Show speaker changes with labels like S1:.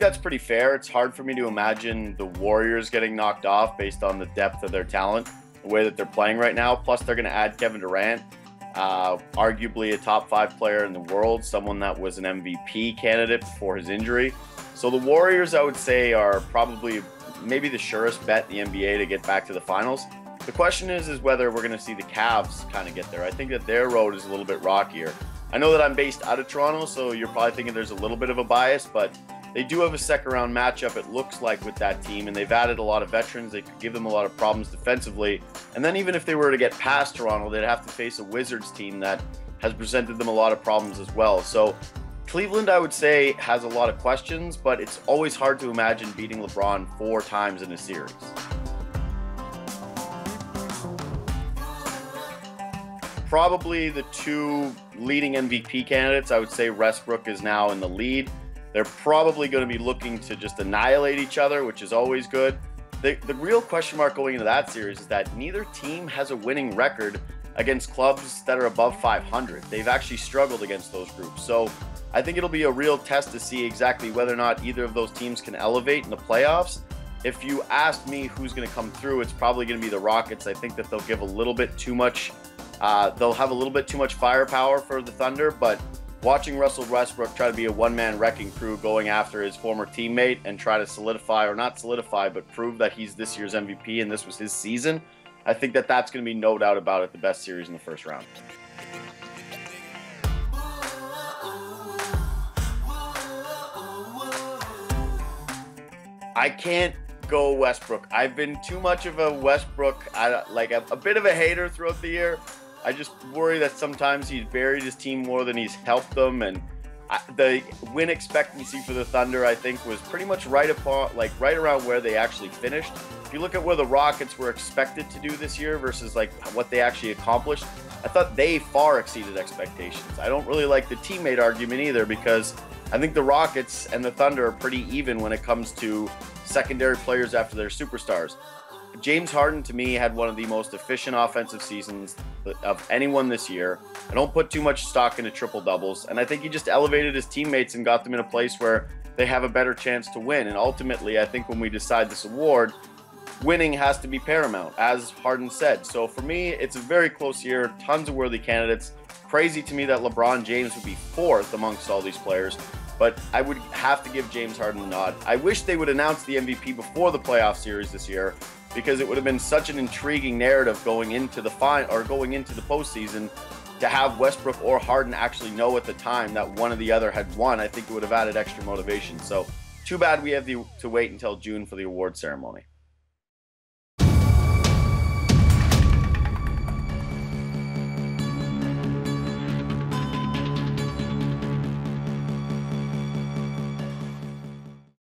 S1: think that's pretty fair. It's hard for me to imagine the Warriors getting knocked off based on the depth of their talent, the way that they're playing right now. Plus, they're going to add Kevin Durant, arguably a top 5 player in the world, someone that was an MVP candidate before his injury. So the Warriors, I would say, are probably maybe the surest bet in the NBA to get back to the finals. The question is whether we're going to see the Cavs kind of get there. I think that their road is a little bit rockier. I know that I'm based out of Toronto, so you're probably thinking there's a little bit of a bias, but they do have a second-round matchup, it looks like, with that team, and they've added a lot of veterans. They could give them a lot of problems defensively. And then even if they were to get past Toronto, they'd have to face a Wizards team that has presented them a lot of problems as well. So Cleveland, I would say, has a lot of questions, but it's always hard to imagine beating LeBron 4 times in a series. Probably the 2 leading MVP candidates. I would say Westbrook is now in the lead. They're probably going to be looking to just annihilate each other, which is always good. The real question mark going into that series is that neither team has a winning record against clubs that are above 500. They've actually struggled against those groups. So I think it'll be a real test to see exactly whether or not either of those teams can elevate in the playoffs. If you ask me who's going to come through, it's probably going to be the Rockets. I think that they'll give a little bit too much. They'll have a little bit too much firepower for the Thunder, but watching Russell Westbrook try to be a one-man wrecking crew going after his former teammate and try to solidify, or not solidify, but prove that he's this year's MVP and this was his season, I think that that's going to be no doubt about it the best series in the first round. I can't go Westbrook. I've been too much of a Westbrook, a bit of a hater throughout the year. I just worry that sometimes he's buried his team more than he's helped them, and the win expectancy for the Thunder, I think, was pretty much right around where they actually finished. If you look at where the Rockets were expected to do this year versus what they actually accomplished, I thought they far exceeded expectations. I don't really like the teammate argument either, because I think the Rockets and the Thunder are pretty even when it comes to secondary players after their superstars. James Harden, to me, had one of the most efficient offensive seasons of anyone this year. I don't put too much stock into triple-doubles, and I think he just elevated his teammates and got them in a place where they have a better chance to win. And ultimately, I think when we decide this award, winning has to be paramount, as Harden said. So for me, it's a very close year, tons of worthy candidates. Crazy to me that LeBron James would be 4th amongst all these players, but I would have to give James Harden the nod. I wish they would announce the MVP before the playoff series this year, because it would have been such an intriguing narrative going into the postseason to have Westbrook or Harden actually know at the time that one or the other had won. I think it would have added extra motivation. So too bad we have to wait until June for the award ceremony.